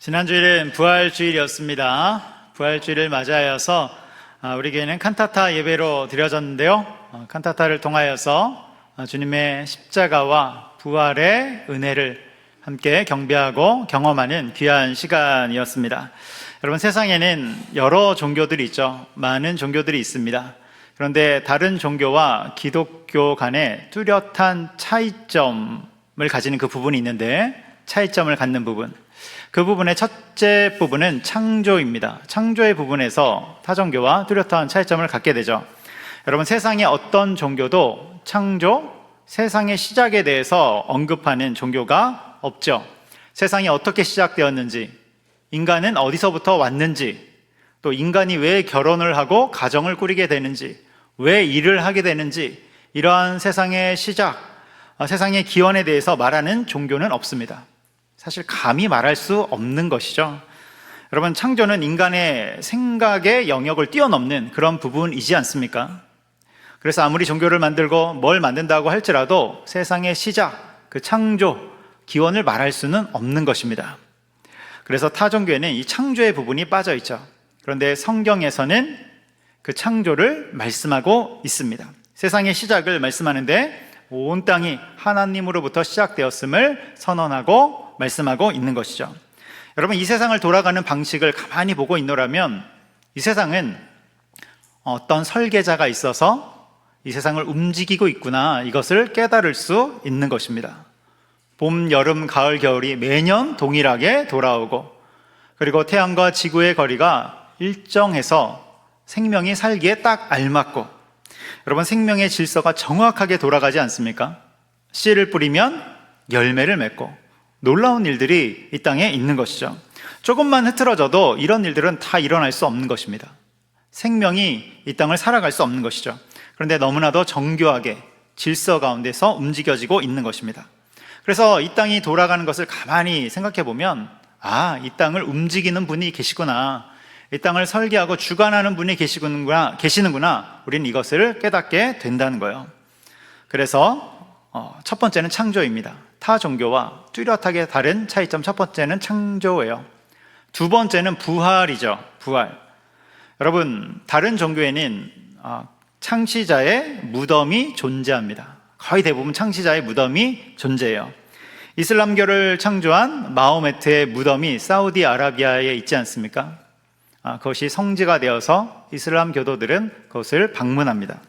지난주일은 부활주일이었습니다. 부활주일을 맞이하여서 우리 교회는 칸타타 예배로 드려졌는데요. 칸타타를 통하여서 주님의 십자가와 부활의 은혜를 함께 경배하고 경험하는 귀한 시간이었습니다. 여러분, 세상에는 여러 종교들이 있죠. 많은 종교들이 있습니다. 그런데 다른 종교와 기독교 간에 뚜렷한 차이점을 가지는 그 부분이 있는데, 차이점을 갖는 부분, 그 부분의 첫째 부분은 창조입니다. 창조의 부분에서 타종교와 뚜렷한 차이점을 갖게 되죠. 여러분, 세상의 어떤 종교도 창조, 세상의 시작에 대해서 언급하는 종교가 없죠. 세상이 어떻게 시작되었는지, 인간은 어디서부터 왔는지, 또 인간이 왜 결혼을 하고 가정을 꾸리게 되는지, 왜 일을 하게 되는지, 이러한 세상의 시작, 세상의 기원에 대해서 말하는 종교는 없습니다. 사실 감히 말할 수 없는 것이죠. 여러분, 창조는 인간의 생각의 영역을 뛰어넘는 그런 부분이지 않습니까? 그래서 아무리 종교를 만들고 뭘 만든다고 할지라도 세상의 시작, 그 창조, 기원을 말할 수는 없는 것입니다. 그래서 타종교에는 이 창조의 부분이 빠져 있죠. 그런데 성경에서는 그 창조를 말씀하고 있습니다. 세상의 시작을 말씀하는데 온 땅이 하나님으로부터 시작되었음을 선언하고 말씀하고 있는 것이죠. 여러분, 이 세상을 돌아가는 방식을 가만히 보고 있노라면 이 세상은 어떤 설계자가 있어서 이 세상을 움직이고 있구나, 이것을 깨달을 수 있는 것입니다. 봄, 여름, 가을, 겨울이 매년 동일하게 돌아오고, 그리고 태양과 지구의 거리가 일정해서 생명이 살기에 딱 알맞고, 여러분, 생명의 질서가 정확하게 돌아가지 않습니까? 씨를 뿌리면 열매를 맺고, 놀라운 일들이 이 땅에 있는 것이죠. 조금만 흐트러져도 이런 일들은 다 일어날 수 없는 것입니다. 생명이 이 땅을 살아갈 수 없는 것이죠. 그런데 너무나도 정교하게 질서 가운데서 움직여지고 있는 것입니다. 그래서 이 땅이 돌아가는 것을 가만히 생각해 보면, 이 땅을 움직이는 분이 계시구나, 이 땅을 설계하고 주관하는 분이 계시는구나, 우리는 이것을 깨닫게 된다는 거예요. 그래서 첫 번째는 창조입니다. 타 종교와 뚜렷하게 다른 차이점, 첫 번째는 창조예요. 두 번째는 부활이죠. 부활. 여러분, 다른 종교에는 창시자의 무덤이 존재합니다. 거의 대부분 창시자의 무덤이 존재해요. 이슬람교를 창조한 마호메트의 무덤이 사우디아라비아에 있지 않습니까? 그것이 성지가 되어서 이슬람 교도들은 그것을 방문합니다.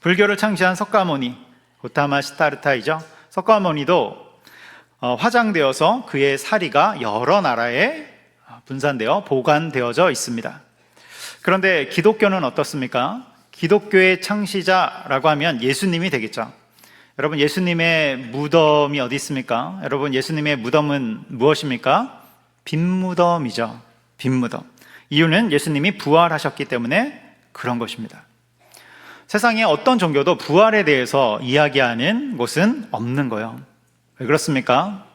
불교를 창시한 석가모니, 고타마 시타르타이죠. 석가모니도 화장되어서 그의 사리가 여러 나라에 분산되어 보관되어져 있습니다. 그런데 기독교는 어떻습니까? 기독교의 창시자라고 하면 예수님이 되겠죠. 여러분, 예수님의 무덤이 어디 있습니까? 여러분, 예수님의 무덤은 무엇입니까? 빈무덤이죠. 빈무덤. 이유는 예수님이 부활하셨기 때문에 그런 것입니다. 세상에 어떤 종교도 부활에 대해서 이야기하는 곳은 없는 거예요. 왜 그렇습니까?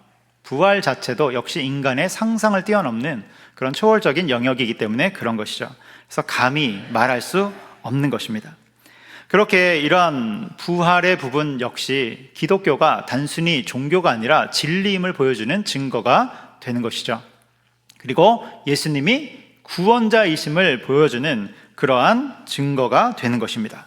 부활 자체도 역시 인간의 상상을 뛰어넘는 그런 초월적인 영역이기 때문에 그런 것이죠. 그래서 감히 말할 수 없는 것입니다. 그렇게 이러한 부활의 부분 역시 기독교가 단순히 종교가 아니라 진리임을 보여주는 증거가 되는 것이죠. 그리고 예수님이 구원자이심을 보여주는 그러한 증거가 되는 것입니다.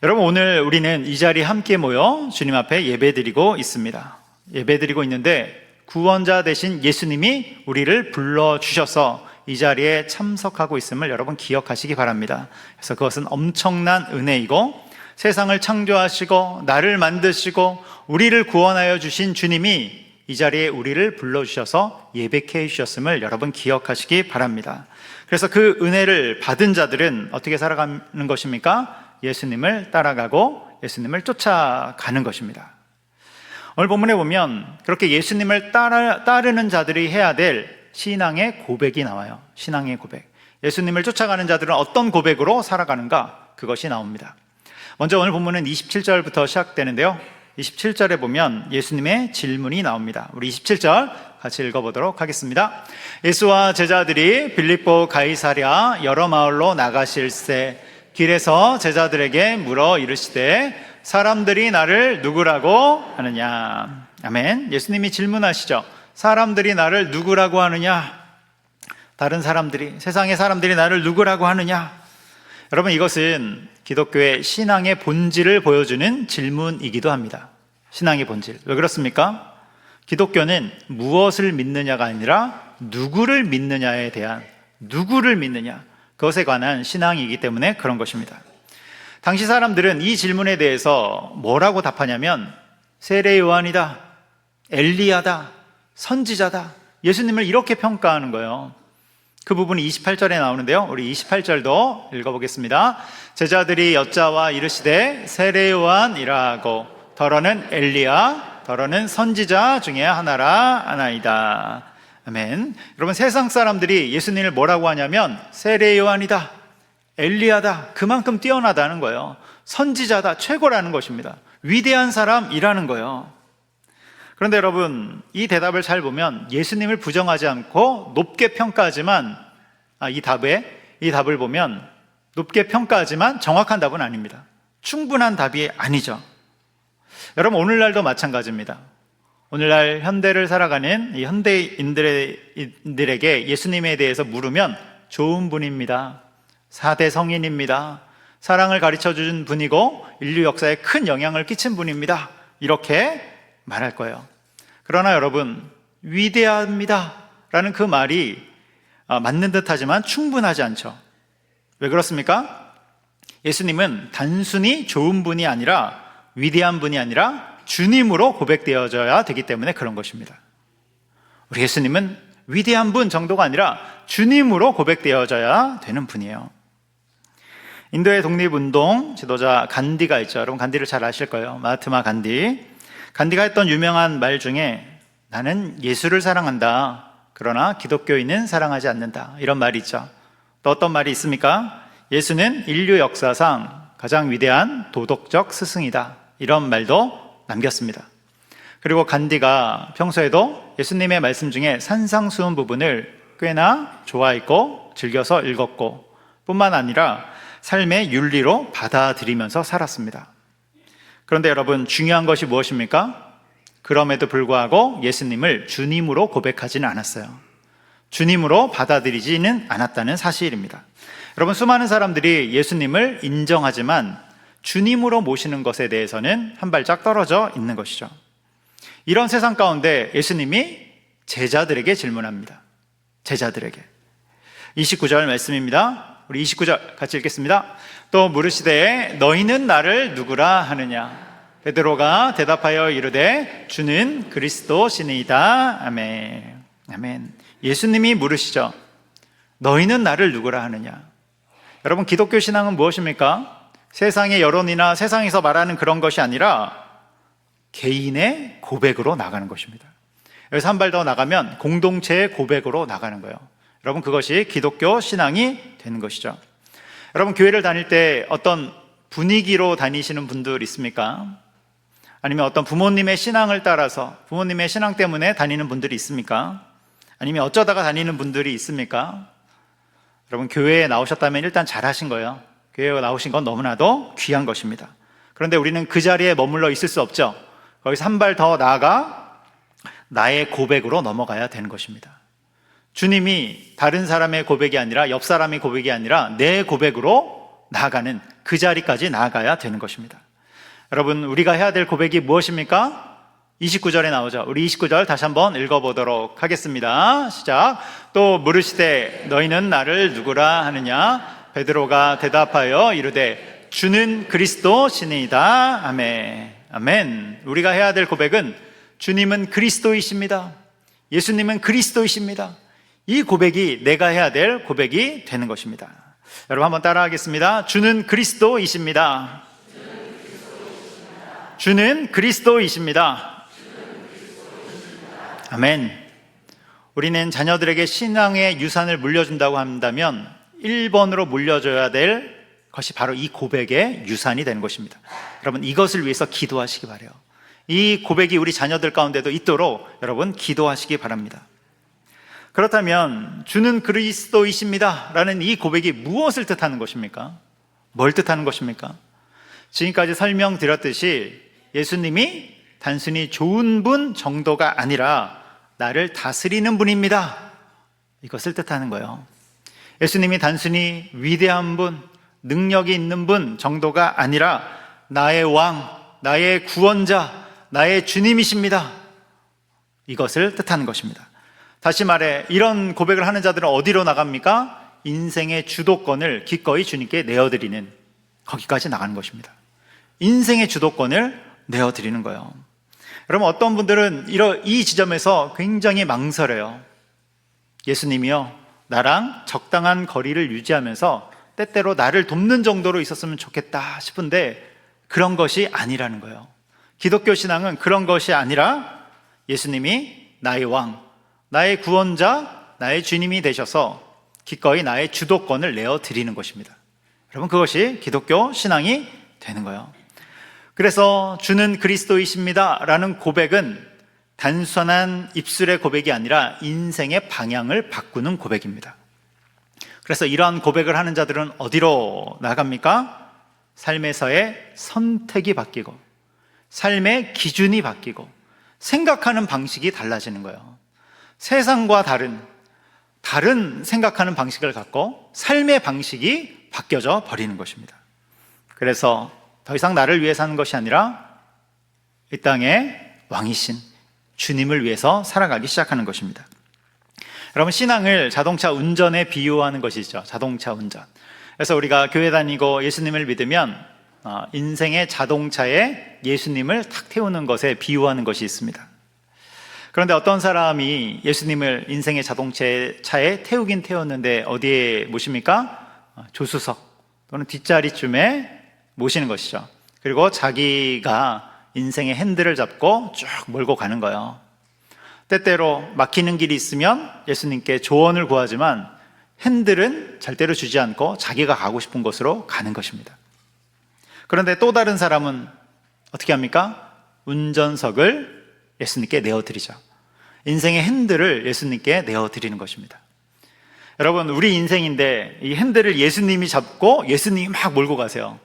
여러분, 오늘 우리는 이 자리에 함께 모여 주님 앞에 예배드리고 있습니다. 예배드리고 있는데 구원자 되신 예수님이 우리를 불러주셔서 이 자리에 참석하고 있음을 여러분 기억하시기 바랍니다. 그래서 그것은 엄청난 은혜이고, 세상을 창조하시고 나를 만드시고 우리를 구원하여 주신 주님이 이 자리에 우리를 불러주셔서 예배케 해주셨음을 여러분 기억하시기 바랍니다. 그래서 그 은혜를 받은 자들은 어떻게 살아가는 것입니까? 예수님을 따라가고 예수님을 쫓아가는 것입니다. 오늘 본문에 보면 그렇게 예수님을 따르는 자들이 해야 될 신앙의 고백이 나와요. 신앙의 고백. 예수님을 쫓아가는 자들은 어떤 고백으로 살아가는가? 그것이 나옵니다. 먼저 오늘 본문은 27절부터 시작되는데요. 27절에 보면 예수님의 질문이 나옵니다. 우리 27절 같이 읽어보도록 하겠습니다. 예수와 제자들이 빌립보 가이사랴 여러 마을로 나가실새 길에서 제자들에게 물어 이르시되 사람들이 나를 누구라고 하느냐. 아멘. 예수님이 질문하시죠. 사람들이 나를 누구라고 하느냐? 다른 사람들이, 세상의 사람들이 나를 누구라고 하느냐? 여러분, 이것은 기독교의 신앙의 본질을 보여주는 질문이기도 합니다. 신앙의 본질. 왜 그렇습니까? 기독교는 무엇을 믿느냐가 아니라 누구를 믿느냐에 대한, 누구를 믿느냐, 그것에 관한 신앙이기 때문에 그런 것입니다. 당시 사람들은 이 질문에 대해서 뭐라고 답하냐면 세례 요한이다, 엘리야다, 선지자다, 예수님을 이렇게 평가하는 거예요. 그 부분이 28절에 나오는데요, 우리 28절도 읽어보겠습니다. 제자들이 여짜와 이르시되 세례 요한이라고, 더러는 엘리야, 더러는 선지자 중에 하나라 하나이다. 아멘. 여러분, 세상 사람들이 예수님을 뭐라고 하냐면 세례 요한이다, 엘리야다, 그만큼 뛰어나다는 거예요. 선지자다, 최고라는 것입니다. 위대한 사람이라는 거예요. 그런데 여러분, 이 대답을 잘 보면 예수님을 부정하지 않고 높게 평가하지만, 이 답을 보면 높게 평가하지만 정확한 답은 아닙니다. 충분한 답이 아니죠. 여러분, 오늘날도 마찬가지입니다. 오늘날 현대를 살아가는 이 현대인들에게 예수님에 대해서 물으면 좋은 분입니다, 4대 성인입니다, 사랑을 가르쳐준 분이고 인류 역사에 큰 영향을 끼친 분입니다, 이렇게 말할 거예요. 그러나 여러분, 위대합니다 라는 그 말이 맞는 듯 하지만 충분하지 않죠. 왜 그렇습니까? 예수님은 단순히 좋은 분이 아니라, 위대한 분이 아니라 주님으로 고백되어져야 되기 때문에 그런 것입니다. 우리 예수님은 위대한 분 정도가 아니라 주님으로 고백되어져야 되는 분이에요. 인도의 독립운동 지도자 간디가 있죠. 여러분, 간디를 잘 아실 거예요. 마하트마 간디. 간디가 했던 유명한 말 중에 나는 예수를 사랑한다, 그러나 기독교인은 사랑하지 않는다, 이런 말이 있죠. 또 어떤 말이 있습니까? 예수는 인류 역사상 가장 위대한 도덕적 스승이다, 이런 말도 남겼습니다. 그리고 간디가 평소에도 예수님의 말씀 중에 산상수훈 부분을 꽤나 좋아했고 즐겨서 읽었고, 뿐만 아니라 삶의 윤리로 받아들이면서 살았습니다. 그런데 여러분, 중요한 것이 무엇입니까? 그럼에도 불구하고 예수님을 주님으로 고백하지는 않았어요. 주님으로 받아들이지는 않았다는 사실입니다. 여러분, 수많은 사람들이 예수님을 인정하지만 주님으로 모시는 것에 대해서는 한 발짝 떨어져 있는 것이죠. 이런 세상 가운데 예수님이 제자들에게 질문합니다. 제자들에게. 29절 말씀입니다. 우리 29절 같이 읽겠습니다. 또 물으시되 너희는 나를 누구라 하느냐? 베드로가 대답하여 이르되 주는 그리스도시니이다. 아멘. 아멘. 예수님이 물으시죠. 너희는 나를 누구라 하느냐? 여러분, 기독교 신앙은 무엇입니까? 세상의 여론이나 세상에서 말하는 그런 것이 아니라 개인의 고백으로 나가는 것입니다. 여기서 한 발 더 나가면 공동체의 고백으로 나가는 거예요. 여러분, 그것이 기독교 신앙이 되는 것이죠. 여러분, 교회를 다닐 때 어떤 분위기로 다니시는 분들 있습니까? 아니면 어떤 부모님의 신앙을 따라서, 부모님의 신앙 때문에 다니는 분들이 있습니까? 아니면 어쩌다가 다니는 분들이 있습니까? 여러분, 교회에 나오셨다면 일단 잘하신 거예요. 교회에 나오신 건 너무나도 귀한 것입니다. 그런데 우리는 그 자리에 머물러 있을 수 없죠. 거기서 한 발 더 나아가 나의 고백으로 넘어가야 되는 것입니다. 주님이 다른 사람의 고백이 아니라, 옆 사람의 고백이 아니라 내 고백으로 나아가는 그 자리까지 나아가야 되는 것입니다. 여러분, 우리가 해야 될 고백이 무엇입니까? 29절에 나오죠. 우리 29절 다시 한번 읽어보도록 하겠습니다. 시작. 또 물으시되 너희는 나를 누구라 하느냐? 베드로가 대답하여 이르되 주는 그리스도시니이다. 아멘. 아멘. 우리가 해야 될 고백은 주님은 그리스도이십니다. 예수님은 그리스도이십니다. 이 고백이 내가 해야 될 고백이 되는 것입니다. 여러분, 한번 따라하겠습니다. 주는 그리스도이십니다. 주는 그리스도이십니다. 아멘. 우리는 자녀들에게 신앙의 유산을 물려준다고 한다면 1번으로 물려줘야 될 것이 바로 이 고백의 유산이 되는 것입니다. 여러분, 이것을 위해서 기도하시기 바라요. 이 고백이 우리 자녀들 가운데도 있도록 여러분 기도하시기 바랍니다. 그렇다면 주는 그리스도이십니다 라는 이 고백이 무엇을 뜻하는 것입니까? 뭘 뜻하는 것입니까? 지금까지 설명드렸듯이 예수님이 단순히 좋은 분 정도가 아니라 나를 다스리는 분입니다. 이것을 뜻하는 거예요. 예수님이 단순히 위대한 분, 능력이 있는 분 정도가 아니라 나의 왕, 나의 구원자, 나의 주님이십니다. 이것을 뜻하는 것입니다. 다시 말해 이런 고백을 하는 자들은 어디로 나갑니까? 인생의 주도권을 기꺼이 주님께 내어드리는, 거기까지 나가는 것입니다. 인생의 주도권을 내어드리는 거예요. 여러분, 어떤 분들은 이 지점에서 굉장히 망설여요. 예수님이요, 나랑 적당한 거리를 유지하면서 때때로 나를 돕는 정도로 있었으면 좋겠다 싶은데 그런 것이 아니라는 거예요. 기독교 신앙은 그런 것이 아니라 예수님이 나의 왕, 나의 구원자, 나의 주님이 되셔서 기꺼이 나의 주도권을 내어드리는 것입니다. 여러분, 그것이 기독교 신앙이 되는 거예요. 그래서 주는 그리스도이십니다 라는 고백은 단순한 입술의 고백이 아니라 인생의 방향을 바꾸는 고백입니다. 그래서 이러한 고백을 하는 자들은 어디로 나갑니까? 삶에서의 선택이 바뀌고 삶의 기준이 바뀌고 생각하는 방식이 달라지는 거예요. 세상과 다른 생각하는 방식을 갖고 삶의 방식이 바뀌어져 버리는 것입니다. 그래서 더 이상 나를 위해 사는 것이 아니라 이 땅의 왕이신 주님을 위해서 살아가기 시작하는 것입니다. 여러분, 신앙을 자동차 운전에 비유하는 것이죠. 자동차 운전. 그래서 우리가 교회 다니고 예수님을 믿으면 인생의 자동차에 예수님을 탁 태우는 것에 비유하는 것이 있습니다. 그런데 어떤 사람이 예수님을 인생의 자동차에 태우긴 태웠는데 어디에 모십니까? 조수석 또는 뒷자리쯤에 모시는 것이죠. 그리고 자기가 인생의 핸들을 잡고 쭉 몰고 가는 거예요. 때때로 막히는 길이 있으면 예수님께 조언을 구하지만 핸들은 절대로 주지 않고 자기가 가고 싶은 곳으로 가는 것입니다. 그런데 또 다른 사람은 어떻게 합니까? 운전석을 예수님께 내어드리죠. 인생의 핸들을 예수님께 내어드리는 것입니다. 여러분, 우리 인생인데 이 핸들을 예수님이 잡고 예수님이 막 몰고 가세요.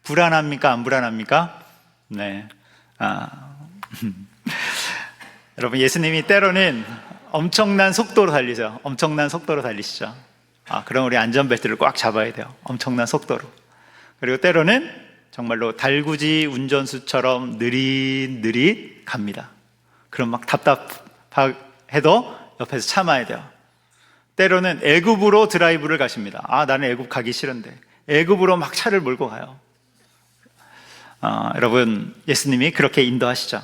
불안합니까? 안 불안합니까? 네. 여러분, 예수님이 때로는 엄청난 속도로 달리죠. 엄청난 속도로 달리시죠. 그럼 우리 안전벨트를 꽉 잡아야 돼요. 엄청난 속도로. 그리고 때로는 정말로 달구지 운전수처럼 느릿느릿 갑니다. 그럼 막 답답해도 옆에서 참아야 돼요. 때로는 애굽으로 드라이브를 가십니다. 나는 애굽 가기 싫은데 애굽으로 막 차를 몰고 가요. 여러분, 예수님이 그렇게 인도하시죠.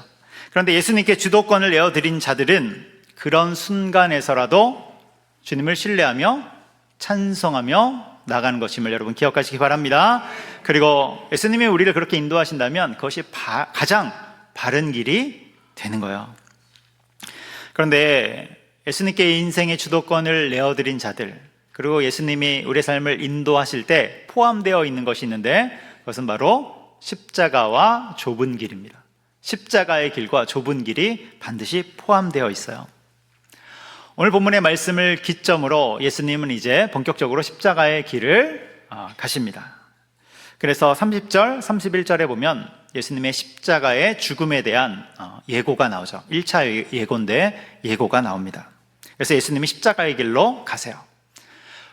그런데 예수님께 주도권을 내어드린 자들은 그런 순간에서라도 주님을 신뢰하며 찬송하며 나가는 것임을 여러분 기억하시기 바랍니다. 그리고 예수님이 우리를 그렇게 인도하신다면 그것이 가장 바른 길이 되는 거예요. 그런데 예수님께 인생의 주도권을 내어드린 자들, 그리고 예수님이 우리의 삶을 인도하실 때 포함되어 있는 것이 있는데 그것은 바로 십자가와 좁은 길입니다. 십자가의 길과 좁은 길이 반드시 포함되어 있어요. 오늘 본문의 말씀을 기점으로 예수님은 이제 본격적으로 십자가의 길을 가십니다. 그래서 30절, 31절에 보면 예수님의 십자가의 죽음에 대한 예고가 나오죠. 1차 예고인데 예고가 나옵니다. 그래서 예수님이 십자가의 길로 가세요.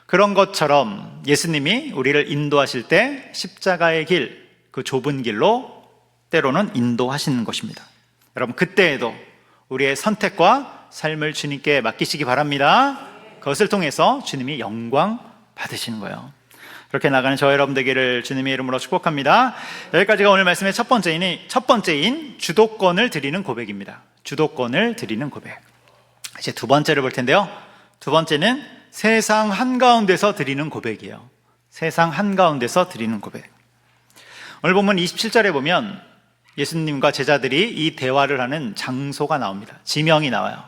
그런 것처럼 예수님이 우리를 인도하실 때 십자가의 길, 그 좁은 길로 때로는 인도하시는 것입니다. 여러분, 그때에도 우리의 선택과 삶을 주님께 맡기시기 바랍니다. 그것을 통해서 주님이 영광 받으시는 거예요. 그렇게 나가는 저 여러분 되기를 주님의 이름으로 축복합니다. 여기까지가 오늘 말씀의 첫 번째인 주도권을 드리는 고백입니다. 주도권을 드리는 고백. 이제 두 번째를 볼 텐데요. 두 번째는 세상 한가운데서 드리는 고백이에요. 세상 한가운데서 드리는 고백. 오늘 본문 27절에 보면 예수님과 제자들이 이 대화를 하는 장소가 나옵니다. 지명이 나와요.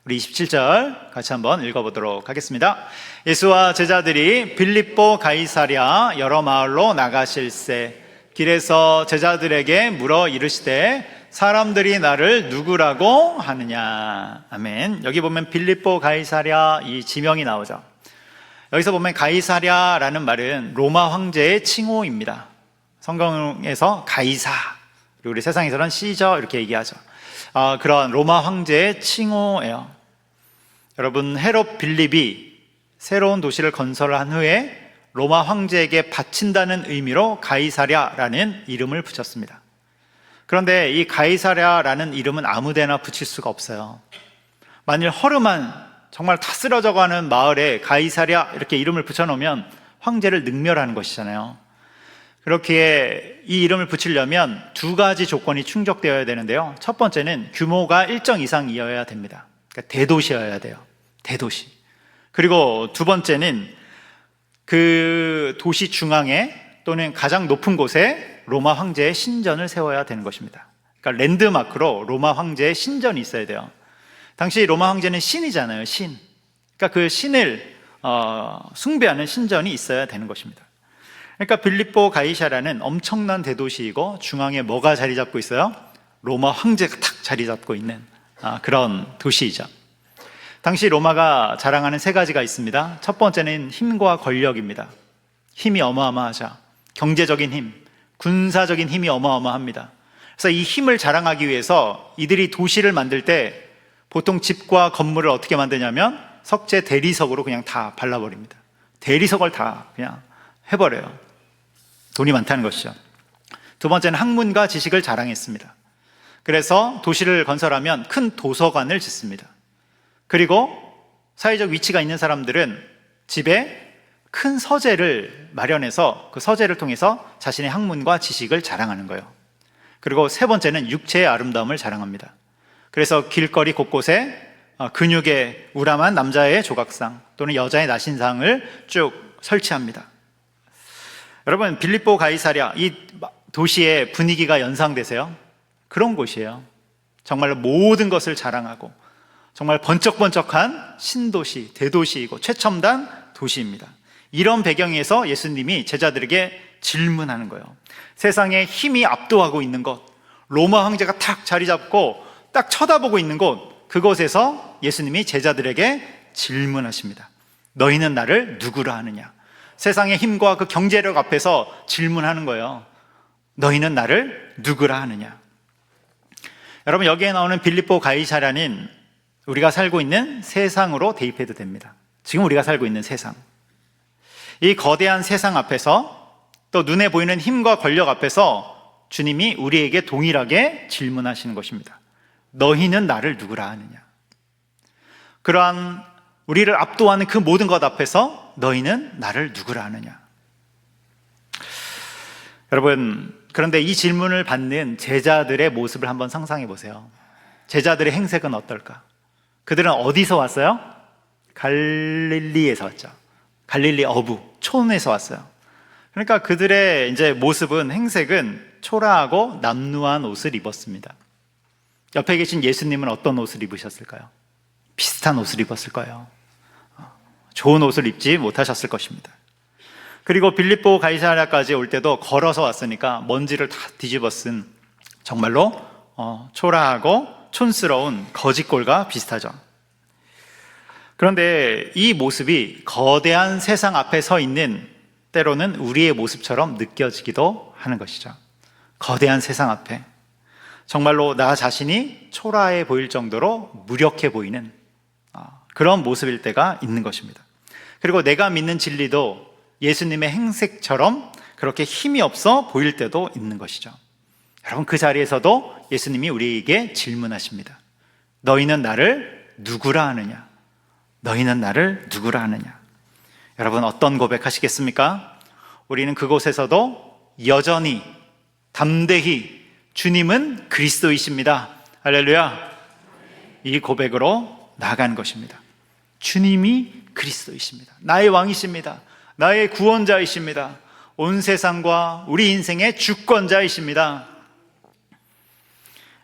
우리 27절 같이 한번 읽어보도록 하겠습니다. 예수와 제자들이 빌립보 가이사랴 여러 마을로 나가실새 길에서 제자들에게 물어 이르시되 사람들이 나를 누구라고 하느냐. 아멘. 여기 보면 빌립보 가이사랴 이 지명이 나오죠. 여기서 보면 가이사랴라는 말은 로마 황제의 칭호입니다. 성경에서 가이사, 그리고 우리 세상에서는 시저 이렇게 얘기하죠. 그런 로마 황제의 칭호예요. 여러분, 헤롯 빌립이 새로운 도시를 건설한 후에 로마 황제에게 바친다는 의미로 가이사랴라는 이름을 붙였습니다. 그런데 이 가이사랴라는 이름은 아무데나 붙일 수가 없어요. 만일 허름한 정말 다 쓰러져가는 마을에 가이사랴 이렇게 이름을 붙여놓으면 황제를 능멸하는 것이잖아요. 그렇기에 이 이름을 붙이려면 두 가지 조건이 충족되어야 되는데요. 첫 번째는 규모가 일정 이상이어야 됩니다. 그러니까 대도시여야 돼요. 대도시. 그리고 두 번째는 그 도시 중앙에 또는 가장 높은 곳에 로마 황제의 신전을 세워야 되는 것입니다. 그러니까 랜드마크로 로마 황제의 신전이 있어야 돼요. 당시 로마 황제는 신이잖아요. 신. 그러니까 그 신을 숭배하는 신전이 있어야 되는 것입니다. 그러니까 빌립보 가이사랴는 엄청난 대도시이고 중앙에 뭐가 자리 잡고 있어요? 로마 황제가 탁 자리 잡고 있는 그런 도시이죠. 당시 로마가 자랑하는 세 가지가 있습니다. 첫 번째는 힘과 권력입니다. 힘이 어마어마하죠. 경제적인 힘, 군사적인 힘이 어마어마합니다. 그래서 이 힘을 자랑하기 위해서 이들이 도시를 만들 때 보통 집과 건물을 어떻게 만드냐면 석재 대리석으로 그냥 다 발라버립니다. 대리석을 다 그냥 해버려요. 돈이 많다는 것이죠. 두 번째는 학문과 지식을 자랑했습니다. 그래서 도시를 건설하면 큰 도서관을 짓습니다. 그리고 사회적 위치가 있는 사람들은 집에 큰 서재를 마련해서 그 서재를 통해서 자신의 학문과 지식을 자랑하는 거예요. 그리고 세 번째는 육체의 아름다움을 자랑합니다. 그래서 길거리 곳곳에 근육에 우람한 남자의 조각상 또는 여자의 나신상을 쭉 설치합니다. 여러분, 빌립보 가이사랴 이 도시의 분위기가 연상되세요? 그런 곳이에요. 정말 모든 것을 자랑하고 정말 번쩍번쩍한 신도시, 대도시이고 최첨단 도시입니다. 이런 배경에서 예수님이 제자들에게 질문하는 거예요. 세상에 힘이 압도하고 있는 곳, 로마 황제가 탁 자리 잡고 딱 쳐다보고 있는 곳, 그곳에서 예수님이 제자들에게 질문하십니다. 너희는 나를 누구라 하느냐? 세상의 힘과 그 경제력 앞에서 질문하는 거예요. 너희는 나를 누구라 하느냐? 여러분, 여기에 나오는 빌립보 가이사랴는 우리가 살고 있는 세상으로 대입해도 됩니다. 지금 우리가 살고 있는 세상, 이 거대한 세상 앞에서 또 눈에 보이는 힘과 권력 앞에서 주님이 우리에게 동일하게 질문하시는 것입니다. 너희는 나를 누구라 하느냐? 그러한 우리를 압도하는 그 모든 것 앞에서 너희는 나를 누구라 하느냐? 여러분, 그런데 이 질문을 받는 제자들의 모습을 한번 상상해 보세요. 제자들의 행색은 어떨까? 그들은 어디서 왔어요? 갈릴리에서 왔죠. 갈릴리 어부, 촌에서 왔어요. 그러니까 그들의 이제 모습은, 행색은 초라하고 남루한 옷을 입었습니다. 옆에 계신 예수님은 어떤 옷을 입으셨을까요? 비슷한 옷을 입었을 거예요. 좋은 옷을 입지 못하셨을 것입니다. 그리고 빌립보 가이사랴까지 올 때도 걸어서 왔으니까 먼지를 다 뒤집어 쓴 정말로 초라하고 촌스러운 거지꼴과 비슷하죠. 그런데 이 모습이 거대한 세상 앞에 서 있는, 때로는 우리의 모습처럼 느껴지기도 하는 것이죠. 거대한 세상 앞에 정말로 나 자신이 초라해 보일 정도로 무력해 보이는 그런 모습일 때가 있는 것입니다. 그리고 내가 믿는 진리도 예수님의 행색처럼 그렇게 힘이 없어 보일 때도 있는 것이죠. 여러분, 그 자리에서도 예수님이 우리에게 질문하십니다. 너희는 나를 누구라 하느냐? 너희는 나를 누구라 하느냐? 여러분, 어떤 고백하시겠습니까? 우리는 그곳에서도 여전히 담대히 주님은 그리스도이십니다, 할렐루야, 이 고백으로 나아가는 것입니다. 주님이 그리스도이십니다. 나의 왕이십니다. 나의 구원자이십니다. 온 세상과 우리 인생의 주권자이십니다.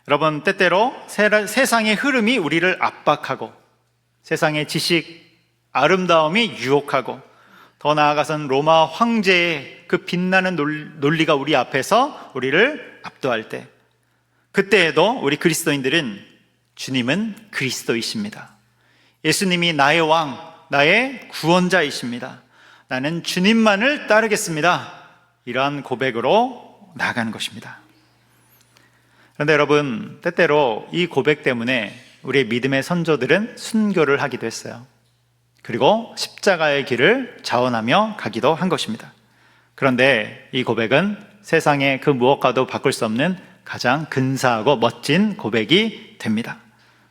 여러분, 때때로 세상의 흐름이 우리를 압박하고 세상의 지식, 아름다움이 유혹하고 더 나아가서는 로마 황제의 그 빛나는 논리가 우리 앞에서 우리를 압도할 때, 그때에도 우리 그리스도인들은 주님은 그리스도이십니다. 예수님이 나의 왕, 나의 구원자이십니다. 나는 주님만을 따르겠습니다. 이러한 고백으로 나아가는 것입니다. 그런데 여러분, 때때로 이 고백 때문에 우리의 믿음의 선조들은 순교를 하기도 했어요. 그리고 십자가의 길을 자원하며 가기도 한 것입니다. 그런데 이 고백은 세상의 그 무엇과도 바꿀 수 없는 가장 근사하고 멋진 고백이 됩니다.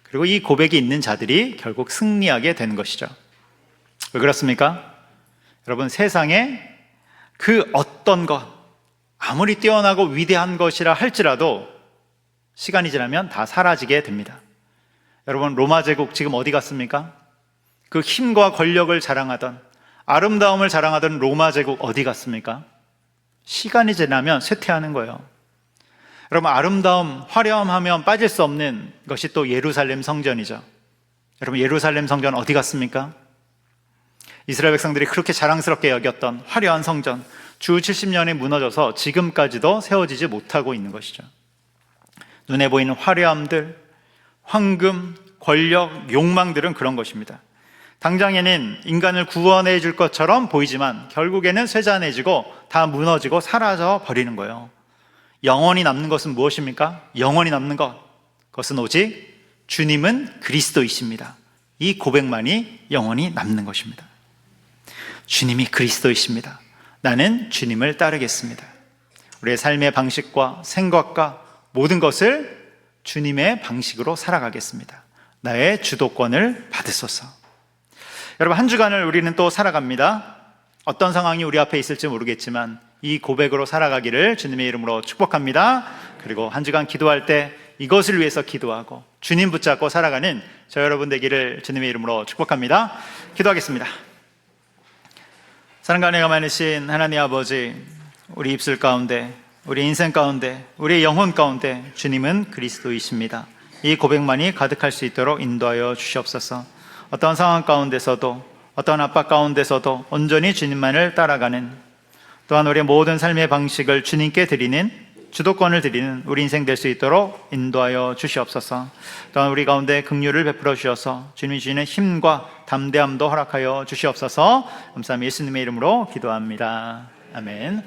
그리고 이 고백이 있는 자들이 결국 승리하게 되는 것이죠. 왜 그렇습니까? 여러분, 세상에 그 어떤 것, 아무리 뛰어나고 위대한 것이라 할지라도 시간이 지나면 다 사라지게 됩니다. 여러분, 로마 제국 지금 어디 갔습니까? 그 힘과 권력을 자랑하던, 아름다움을 자랑하던 로마 제국 어디 갔습니까? 시간이 지나면 쇠퇴하는 거예요. 여러분, 아름다움, 화려함 하면 빠질 수 없는 것이 또 예루살렘 성전이죠. 여러분, 예루살렘 성전 어디 갔습니까? 이스라엘 백성들이 그렇게 자랑스럽게 여겼던 화려한 성전, 주 70년에 무너져서 지금까지도 세워지지 못하고 있는 것이죠. 눈에 보이는 화려함들, 황금, 권력, 욕망들은 그런 것입니다. 당장에는 인간을 구원해 줄 것처럼 보이지만 결국에는 쇠잔해지고 다 무너지고 사라져 버리는 거예요. 영원히 남는 것은 무엇입니까? 영원히 남는 것, 그것은 오직 주님은 그리스도이십니다. 이 고백만이 영원히 남는 것입니다. 주님이 그리스도이십니다. 나는 주님을 따르겠습니다. 우리의 삶의 방식과 생각과 모든 것을 주님의 방식으로 살아가겠습니다. 나의 주도권을 받으소서. 여러분, 한 주간을 우리는 또 살아갑니다. 어떤 상황이 우리 앞에 있을지 모르겠지만 이 고백으로 살아가기를 주님의 이름으로 축복합니다. 그리고 한 주간 기도할 때 이것을 위해서 기도하고 주님 붙잡고 살아가는 저 여러분 되기를 주님의 이름으로 축복합니다. 기도하겠습니다. 사랑과 은혜가 많으신 하나님 아버지, 우리 입술 가운데, 우리 인생 가운데, 우리의 영혼 가운데 주님은 그리스도이십니다. 이 고백만이 가득할 수 있도록 인도하여 주시옵소서. 어떤 상황 가운데서도, 어떤 압박 가운데서도 온전히 주님만을 따라가는, 또한 우리의 모든 삶의 방식을 주님께 드리는, 주도권을 드리는 우리 인생 될 수 있도록 인도하여 주시옵소서. 또한 우리 가운데 긍휼을 베풀어 주셔서 주님이 주시는 힘과 담대함도 허락하여 주시옵소서. 감사합니다. 예수님의 이름으로 기도합니다. 아멘.